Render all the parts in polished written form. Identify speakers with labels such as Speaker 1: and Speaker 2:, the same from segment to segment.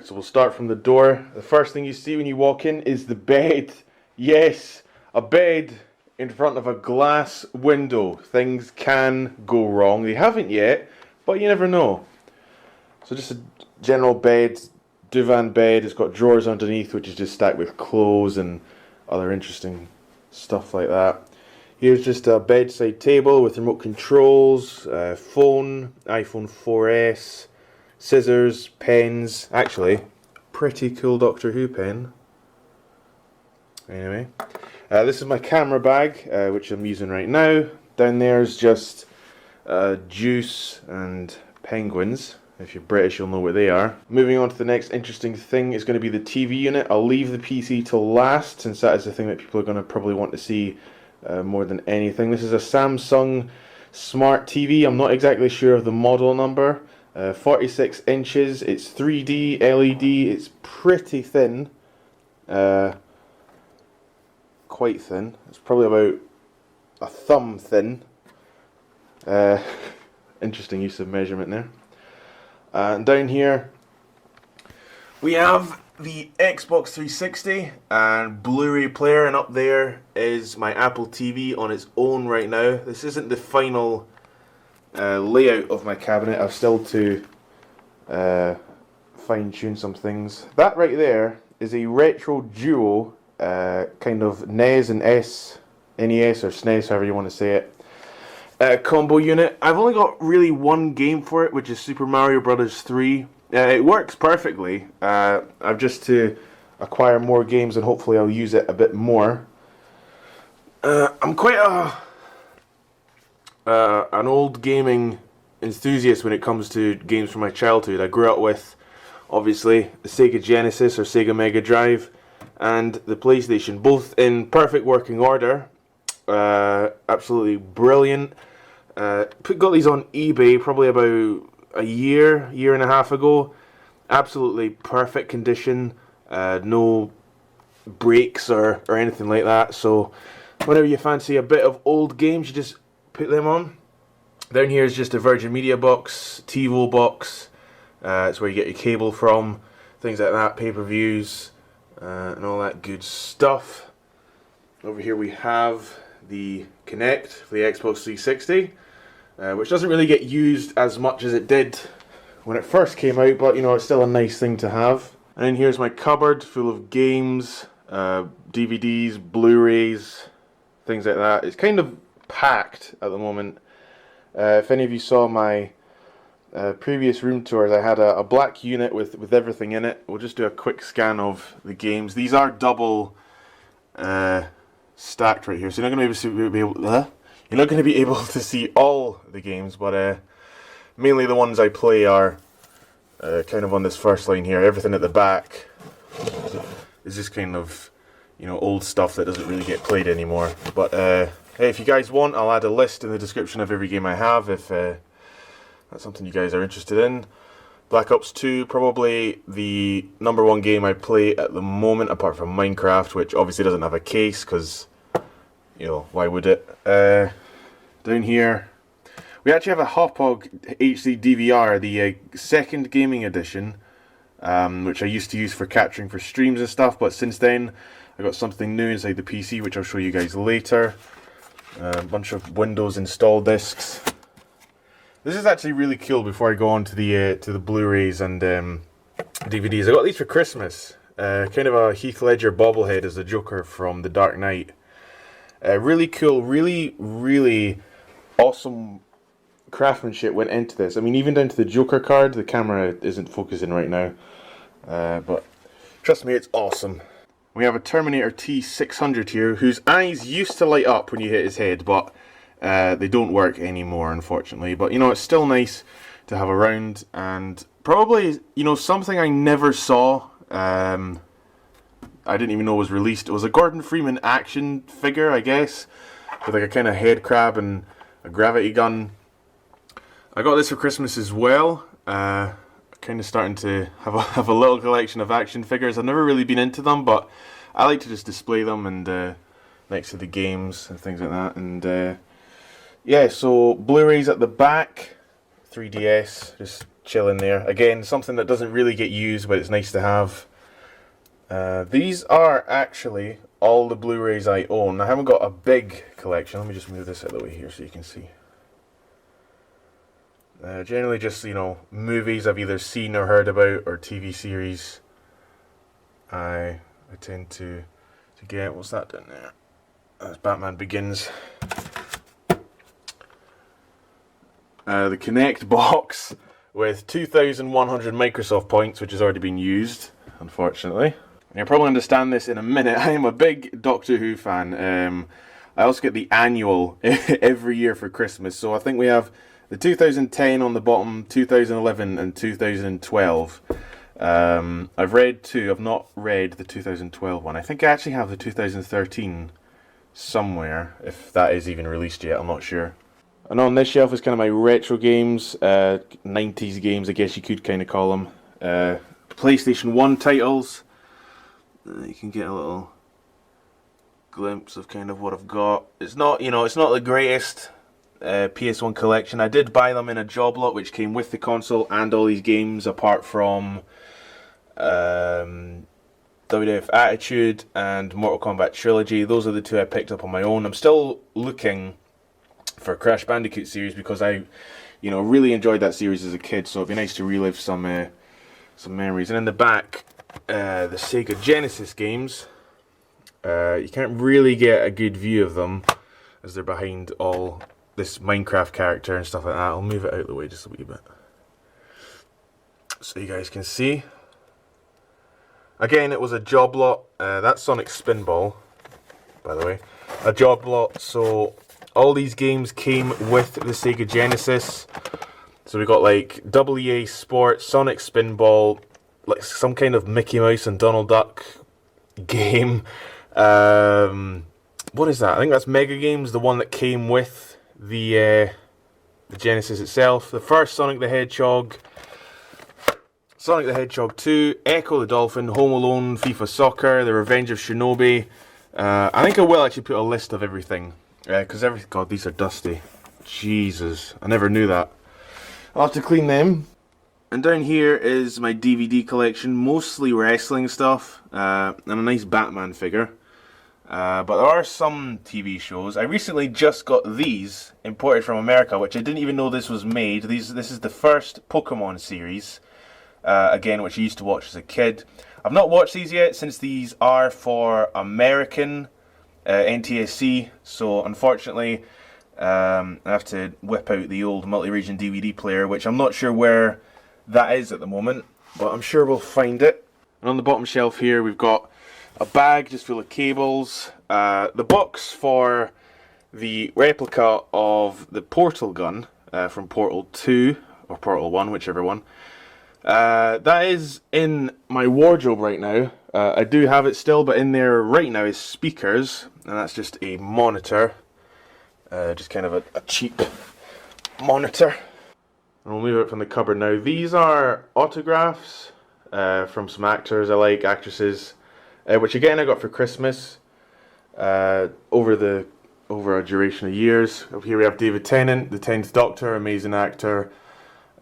Speaker 1: Right, so we'll start from the door. The first thing you see when you walk in is the bed. Yes, a bed in front of a glass window. Things can go wrong. They haven't yet, but you never know. So just a general bed, divan bed. It's got drawers underneath, which is just stacked with clothes and other interesting stuff like that. Here's just a bedside table with remote controls, phone, iPhone 4S, scissors, pens. Actually, pretty cool Doctor Who pen. Anyway, this is my camera bag, which I'm using right now. Down there is just juice and penguins. If you're British, you'll know what they are. Moving on to the next interesting thing is going to be the TV unit. I'll leave the PC till last, since that is the thing that people are going to probably want to see more than anything. This is a Samsung Smart TV. I'm not exactly sure of the model number. 46 inches. It's 3D LED. It's pretty thin. Quite thin. It's probably about a thumb thin. Interesting use of measurement there. And down here we have the Xbox 360 and Blu-ray player, and up there is my Apple TV on its own right now. This isn't the final layout of my cabinet. I've still to fine-tune some things. That right there is a retro duo kind of NES and NES or SNES, however you want to say it, combo unit. I've only got really one game for it, which is Super Mario Bros. 3. It works perfectly. I've just to acquire more games and hopefully I'll use it a bit more. I'm quite an old gaming enthusiast when it comes to games from my childhood. I grew up with, obviously, the Sega Genesis or Sega Mega Drive and the PlayStation, both in perfect working order. Absolutely brilliant. Got these on eBay probably about a year and a half ago. Absolutely perfect condition. No breaks or anything like that. So whenever you fancy a bit of old games, you just put them on. Down here is just a Virgin Media box, TiVo box. It's where you get your cable from, things like that, pay-per-views, and all that good stuff. Over here we have the Kinect for the Xbox 360, which doesn't really get used as much as it did when it first came out, but you know, it's still a nice thing to have. And then here's my cupboard full of games, DVDs, Blu-rays, things like that. It's kind of packed at the moment. If any of you saw my previous room tours, I had a black unit with everything in it. We'll just do a quick scan of the games. These are double stacked right here, so you're not going to be able to see all the games, but mainly the ones I play are kind of on this first line here. Everything at the back is just kind of, you know, old stuff that doesn't really get played anymore. But hey, if you guys want, I'll add a list in the description of every game I have if that's something you guys are interested in. Black Ops 2, probably the #1 game I play at the moment, apart from Minecraft, which obviously doesn't have a case, because, you know, why would it? Down here, we actually have a Hauppauge HD DVR, the second gaming edition, which I used to use for capturing for streams and stuff, but since then, I got something new inside the PC, which I'll show you guys later. A bunch of Windows install discs. This is actually really cool. Before I go on to the Blu-rays and DVDs, I got these for Christmas. Kind of a Heath Ledger bobblehead as the Joker from The Dark Knight. Really cool, really awesome craftsmanship went into this. I mean, even down to the Joker card. The camera isn't focusing right now, but trust me, it's awesome. We have a Terminator T600 here, whose eyes used to light up when you hit his head, but they don't work anymore, unfortunately. But, you know, it's still nice to have around, and probably, you know, something I never saw, I didn't even know was released. It was a Gordon Freeman action figure, I guess, with like a kind of head crab and a gravity gun. I got this for Christmas as well. Kind of starting to have a little collection of action figures. I've never really been into them, but I like to just display them and next to the games and things like that. And yeah, so Blu-rays at the back, 3DS, just chilling there. Again, something that doesn't really get used, but it's nice to have. These are actually all the Blu-rays I own. I haven't got a big collection. Let me just move this out of the way here so you can see. Generally just, you know, movies I've either seen or heard about, or TV series I tend to get. What's that down there? That's Batman Begins. The Kinect box with 2,100 Microsoft points, which has already been used, unfortunately. And you'll probably understand this in a minute. I am a big Doctor Who fan. I also get the annual every year for Christmas. So I think we have the 2010 on the bottom, 2011 and 2012. I've read two. I've not read the 2012 one. I think I actually have the 2013 somewhere, if that is even released yet. I'm not sure. And on this shelf is kind of my retro games, 90s games, I guess you could kind of call them. PlayStation 1 titles. You can get a little glimpse of kind of what I've got. It's not, you know, it's not the greatest PS1 collection. I did buy them in a job lot, which came with the console and all these games, apart from WWF Attitude and Mortal Kombat Trilogy. Those are the two I picked up on my own. I'm still looking for a Crash Bandicoot series because I, you know, really enjoyed that series as a kid. So it'd be nice to relive some memories. And in the back, the Sega Genesis games. You can't really get a good view of them as they're behind all this Minecraft character and stuff like that. I'll move it out of the way just a wee bit so you guys can see. Again, it was a job lot. That's Sonic Spinball, by the way. A job lot, so all these games came with the Sega Genesis. So we got like EA Sports, Sonic Spinball, like some kind of Mickey Mouse and Donald Duck game. What is that? I think that's Mega Games, the one that came with the Genesis itself. The first Sonic the Hedgehog, Sonic the Hedgehog 2, Echo the Dolphin, Home Alone, FIFA Soccer, The Revenge of Shinobi. I think I will actually put a list of everything. Because God, these are dusty. Jesus, I never knew that. I'll have to clean them. And down here is my DVD collection, mostly wrestling stuff, and a nice Batman figure. But there are some TV shows. I recently just got these imported from America, which I didn't even know this was made. This is the first Pokemon series, again, which I used to watch as a kid. I've not watched these yet, since these are for American NTSC, so unfortunately I have to whip out the old multi-region DVD player, which I'm not sure where that is at the moment, but I'm sure we'll find it. And on the bottom shelf here we've got a bag just full of cables, the box for the replica of the Portal gun from Portal 2 or Portal 1, whichever one. That is in my wardrobe right now. I do have it still, but in there right now is speakers, and that's just a monitor, just kind of a cheap monitor. And we'll move it from the cupboard now. These are autographs from some actors I like, actresses, which again I got for Christmas over a duration of years. Up here we have David Tennant, the 10th Doctor, amazing actor,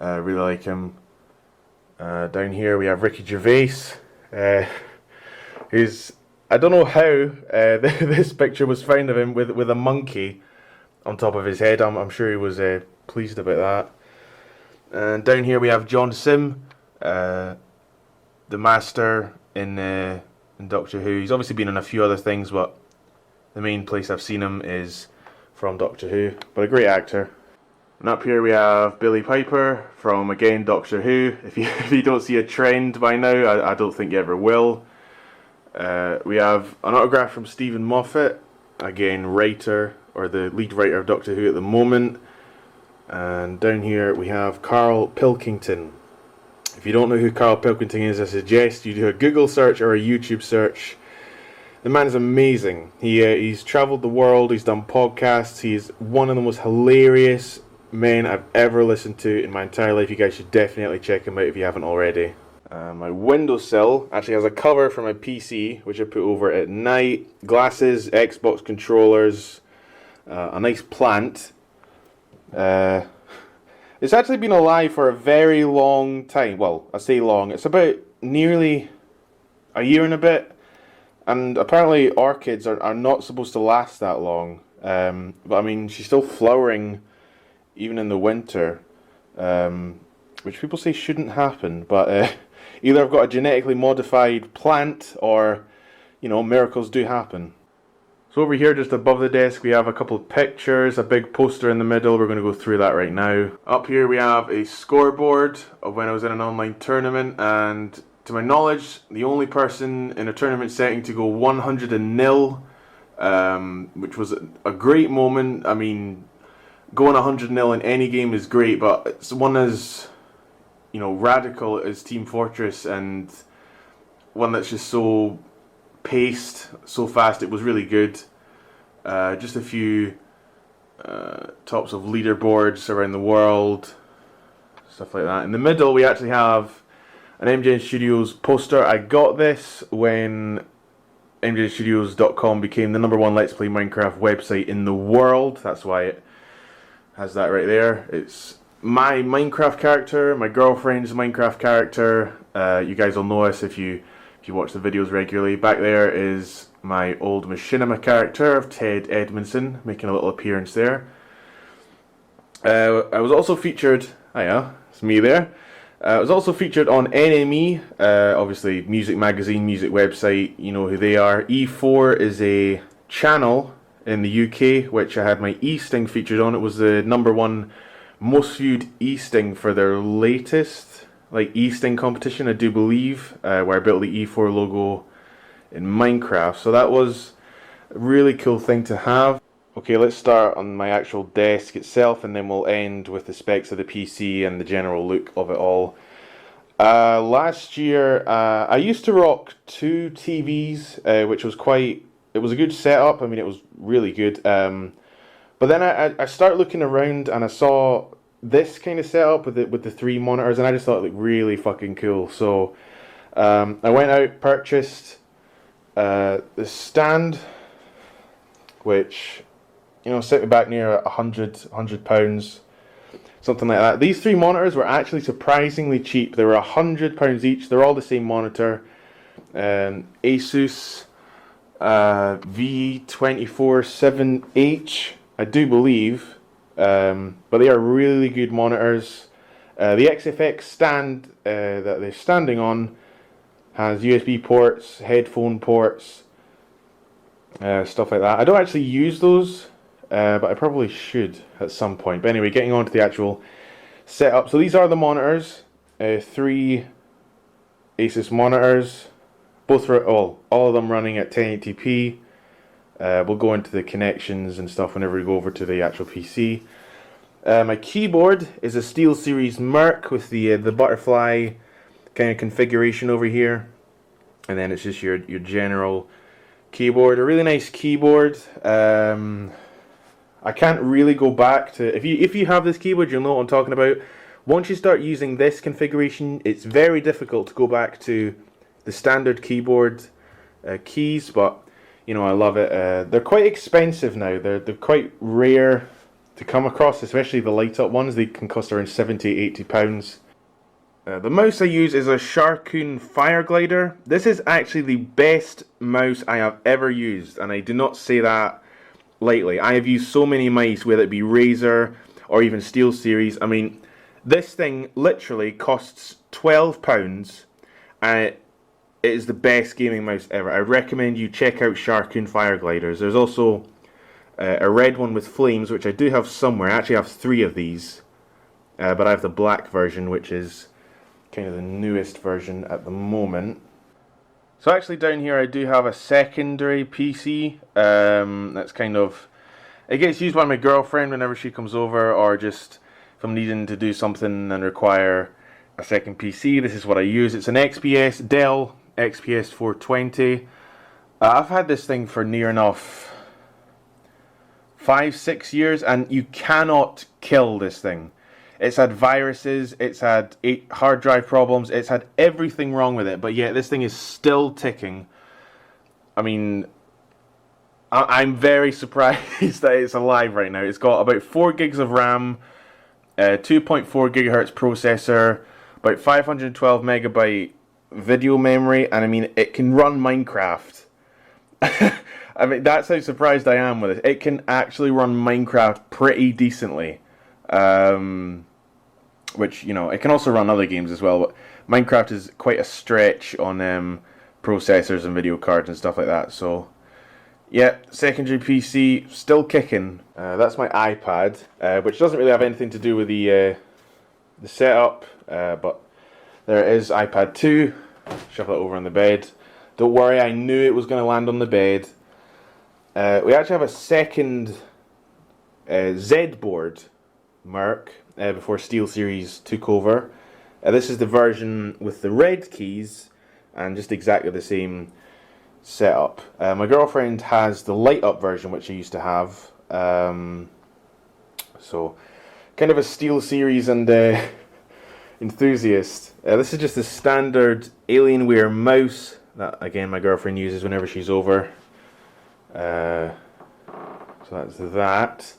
Speaker 1: really like him. Down here we have Ricky Gervais, who's, I don't know how this picture was found of him with a monkey on top of his head. I'm sure he was pleased about that. And down here we have John Sim, the Master in Doctor Who. He's obviously been in a few other things, but the main place I've seen him is from Doctor Who. But a great actor. And up here we have Billy Piper from, again, Doctor Who. If you don't see a trend by now, I don't think you ever will. We have an autograph from Stephen Moffat, again, writer, or the lead writer of Doctor Who at the moment. And down here we have Carl Pilkington. If you don't know who Carl Pilkington is, I suggest you do a Google search or a YouTube search. The man is amazing. He's travelled the world, he's done podcasts, he's one of the most hilarious men I've ever listened to in my entire life. You guys should definitely check him out if you haven't already. My windowsill actually has a cover for my PC, which I put over at night. Glasses, Xbox controllers, a nice plant. It's actually been alive for a very long time. Well, I say long. It's about nearly a year and a bit. And apparently orchids are not supposed to last that long. But I mean, she's still flowering even in the winter. Which people say shouldn't happen. But either I've got a genetically modified plant or, you know, miracles do happen. So over here, just above the desk, we have a couple of pictures, a big poster in the middle. We're going to go through that right now. Up here we have a scoreboard of when I was in an online tournament, and to my knowledge, the only person in a tournament setting to go 100-0, which was a great moment. I mean, going 100-0 in any game is great, but it's one as, you know, radical as Team Fortress, and one that's just so paced, so fast. It was really good. Just a few tops of leaderboards around the world, stuff like that. In the middle we actually have an MGenStudios poster. I got this when MGenStudios.com became the #1 Let's Play Minecraft website in the world. That's why it has that right there. It's my Minecraft character, my girlfriend's Minecraft character. You guys will know us if you watch the videos regularly. Back there is my old Machinima character of Ted Edmondson, making a little appearance there. I was also featured, it's me there. I was also featured on NME, obviously music magazine, music website, you know who they are. E4 is a channel in the UK, which I had my E-Sting featured on. It was the #1 most viewed E-Sting for their latest E-Sting competition, I do believe, where I built the E4 logo in Minecraft. So that was a really cool thing to have. Okay, let's start on my actual desk itself, and then we'll end with the specs of the PC and the general look of it all. Last year, I used to rock 2 TVs, which was it was a good setup. I mean, it was really good. But then I started looking around and I saw this kind of setup with the 3 monitors, and I just thought it looked really fucking cool. So I went out, purchased the stand, which, you know, set me back near £100, something like that. These 3 monitors were actually surprisingly cheap. They were £100 each. They're all the same monitor. Asus V247H, I do believe. But they are really good monitors. The XFX stand that they're standing on has USB ports, headphone ports, stuff like that. I don't actually use those, but I probably should at some point. But anyway, getting on to the actual setup. So these are the monitors, 3 Asus monitors, both for all of them running at 1080p. We'll go into the connections and stuff whenever we go over to the actual PC. My keyboard is a SteelSeries Merc with the butterfly kind of configuration over here, and then it's just your general keyboard. A really nice keyboard. I can't really go back to, if you have this keyboard, you'll know what I'm talking about. Once you start using this configuration, it's very difficult to go back to the standard keyboard keys, but you know, I love it. They're quite expensive now. They're quite rare to come across, especially the light up ones. They can cost around £70–80. The mouse I use is a Sharkoon Fireglider. This is actually the best mouse I have ever used, and I do not say that lightly. I have used so many mice, whether it be Razer or even SteelSeries. I mean, this thing literally costs £12, and it is the best gaming mouse ever. I recommend you check out Sharkoon Firegliders. There's also a red one with flames, which I do have somewhere. I actually have 3 of these, but I have the black version, which is kind of the newest version at the moment. So actually down here I do have a secondary PC. That's kind of, it gets used by my girlfriend whenever she comes over, or just if I'm needing to do something and require a second PC. This is what I use. It's an Dell XPS 420. I've had this thing for near enough 5–6 years, and you cannot kill this thing. It's had viruses, it's had hard drive problems, it's had everything wrong with it, but yet this thing is still ticking. I mean, I'm very surprised that it's alive right now. It's got about 4 gigs of RAM, 2.4 gigahertz processor, about 512 megabyte video memory, and I mean, it can run Minecraft. I mean, that's how surprised I am with it. It can actually run Minecraft pretty decently. Which, you know, it can also run other games as well, but Minecraft is quite a stretch on processors and video cards and stuff like that. So, yeah, secondary PC, still kicking. That's my iPad, which doesn't really have anything to do with the setup, but there is iPad 2. Shove that over on the bed. Don't worry, I knew it was going to land on the bed. We actually have a second Z board, Merc, before SteelSeries took over. This is the version with the red keys and just exactly the same setup. My girlfriend has the light up version, which I used to have. So, kind of a SteelSeries and enthusiast. This is just the standard Alienware mouse that, again, my girlfriend uses whenever she's over. So that's that.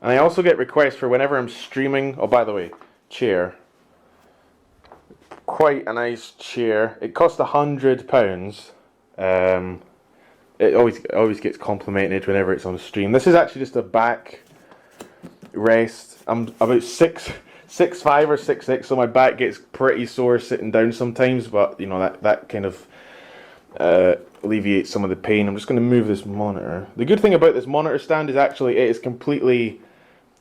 Speaker 1: And I also get requests for whenever I'm streaming. Oh, by the way, chair. Quite a nice chair. It cost £100. It always gets complimented whenever it's on stream. This is actually just a back rest. I'm about 6'5" or 6'6", so my back gets pretty sore sitting down sometimes. But you know that kind of alleviates some of the pain. I'm just going to move this monitor. The good thing about this monitor stand is actually it is completely,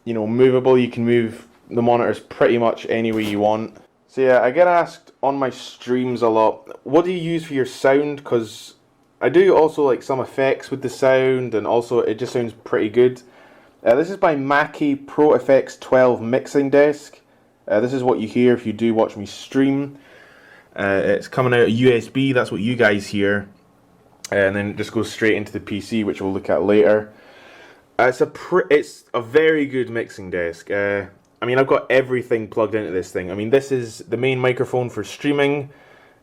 Speaker 1: you know, movable. You can move the monitors pretty much any way you want. So yeah, I get asked on my streams a lot, what do you use for your sound? Because I do also like some effects with the sound, and also it just sounds pretty good. This is by Mackie Pro FX 12 mixing desk. This is what you hear if you do watch me stream. It's coming out USB, that's what you guys hear. And then it just goes straight into the PC, which we'll look at later. It's a very good mixing desk. I mean, I've got everything plugged into this thing. I mean, this is the main microphone for streaming.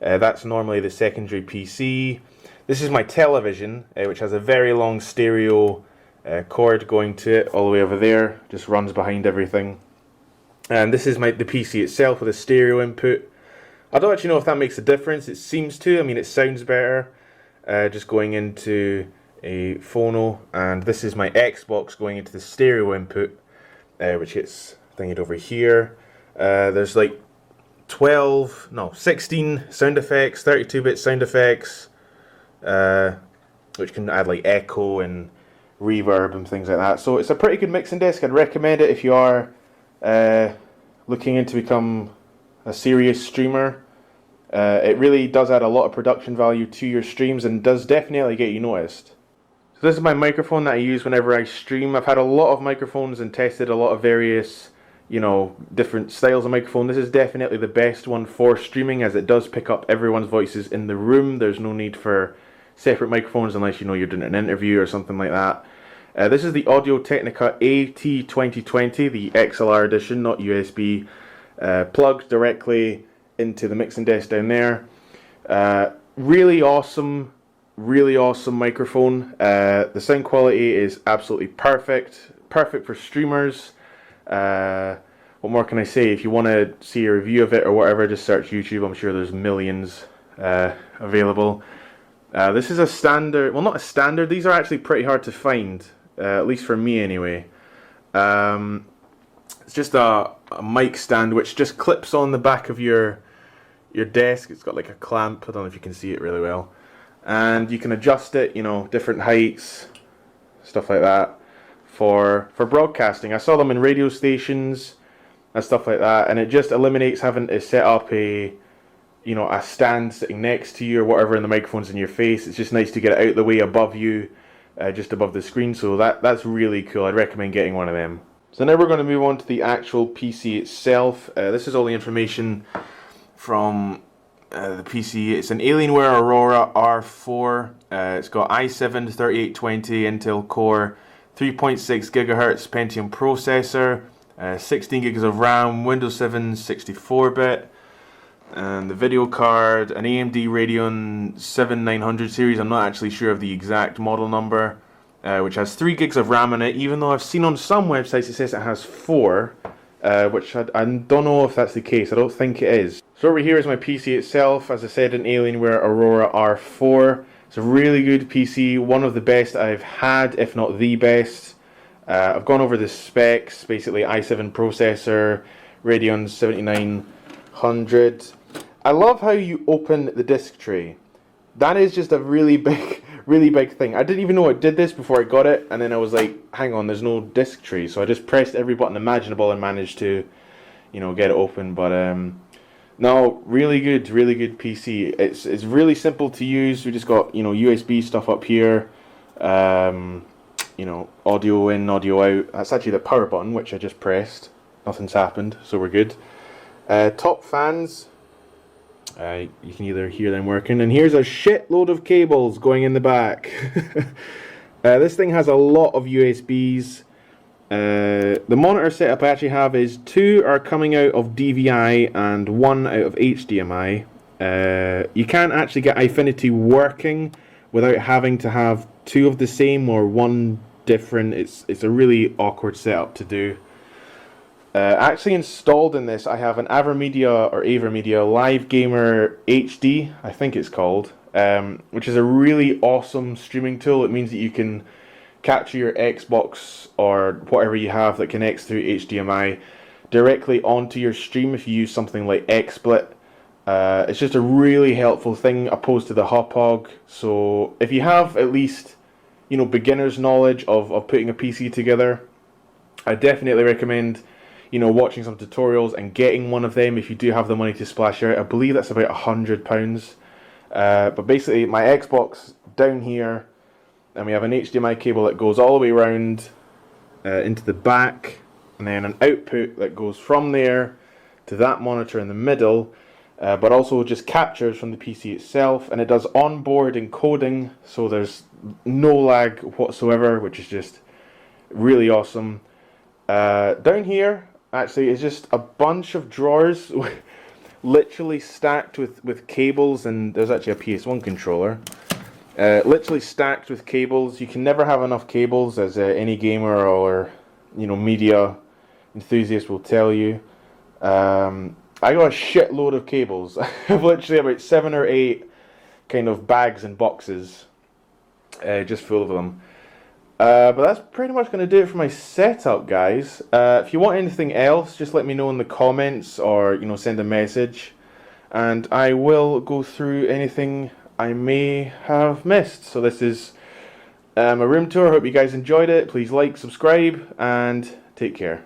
Speaker 1: That's normally the secondary PC. This is my television, which has a very long stereo cord going to it all the way over there. Just runs behind everything. And this is the PC itself with a stereo input. I don't actually know if that makes a difference. It seems to. I mean, it sounds better just going into a phono. And this is my Xbox going into the stereo input, which gets thinged over here. There's like 16 sound effects, 32-bit sound effects, which can add like echo and reverb and things like that. So it's a pretty good mixing desk. I'd recommend it if you are looking into become a serious streamer. It really does add a lot of production value to your streams and does definitely get you noticed. So this is my microphone that I use whenever I stream. I've had a lot of microphones and tested a lot of various, you know, different styles of microphone. This is definitely the best one for streaming, as it does pick up everyone's voices in the room. There's no need for separate microphones unless you know you're doing an interview or something like that. This is the Audio-Technica AT2020, the XLR edition, not USB, plugged directly into the mixing desk down there. Really awesome microphone. The sound quality is absolutely perfect for streamers. What more can I say? If you want to see a review of it or whatever, just search YouTube. I'm sure there's millions available. This is a standard, well, not a standard, these are actually pretty hard to find, at least for me anyway. It's just a mic stand which just clips on the back of your desk. It's got like a clamp, I don't know if you can see it really well. And you can adjust it, you know, different heights, stuff like that, for broadcasting. I saw them in radio stations and stuff like that, and it just eliminates having to set up a stand sitting next to you or whatever, and the microphone's in your face. It's just nice to get it out of the way above you, just above the screen. So that's really cool. I'd recommend getting one of them. So now we're going to move on to the actual PC itself. This is all the information from the PC. It's an Alienware Aurora R4. It's got i7 3820 Intel Core, 3.6 GHz Pentium processor, 16 gigs of RAM, Windows 7 64-bit, and the video card, an AMD Radeon 7900 series. I'm not actually sure of the exact model number, which has 3 gigs of RAM in it, even though I've seen on some websites it says it has 4. which I don't know if that's the case. I don't think it is. So over here is my PC itself. As I said, an Alienware Aurora R4. It's a really good PC, one of the best I've had, if not the best. I've gone over the specs, basically i7 processor, Radeon 7900. I love how you open the disc tray. That is just a really big thing. I didn't even know it did this before I got it, and then I was like, hang on, there's no disc tray. So I just pressed every button imaginable and managed to, get it open. But no, really good PC. It's really simple to use. We just got, USB stuff up here. Audio in, audio out. That's actually the power button, which I just pressed. Nothing's happened, so we're good. Top fans. You can either hear them working, and here's a shitload of cables going in the back. This thing has a lot of USBs. The monitor setup I actually have is 2 are coming out of DVI and 1 out of HDMI. You can't actually get Eyefinity working without having to have 2 of the same or 1 different. It's a really awkward setup to do. Actually installed in this, I have an Avermedia Live Gamer HD, I think it's called, which is a really awesome streaming tool. It means that you can capture your Xbox or whatever you have that connects through HDMI directly onto your stream if you use something like XSplit. It's just a really helpful thing opposed to the Hauppauge. So if you have at least beginner's knowledge of putting a PC together, I definitely recommend watching some tutorials and getting one of them if you do have the money to splash out. I believe that's about £100. But basically my Xbox down here, and we have an HDMI cable that goes all the way around into the back, and then an output that goes from there to that monitor in the middle, but also just captures from the PC itself, and it does onboard encoding, so there's no lag whatsoever, which is just really awesome. Down here actually is just a bunch of drawers literally stacked with cables, and there's actually a PS1 controller. Literally stacked with cables. You can never have enough cables, as any gamer or media enthusiast will tell you. I got a shitload of cables. I have literally about 7 or 8 kind of bags and boxes just full of them. But that's pretty much going to do it for my setup, guys. If you want anything else, just let me know in the comments, or send a message, and I will go through anything I may have missed. So this is a room tour. Hope you guys enjoyed it. Please like, subscribe, and take care.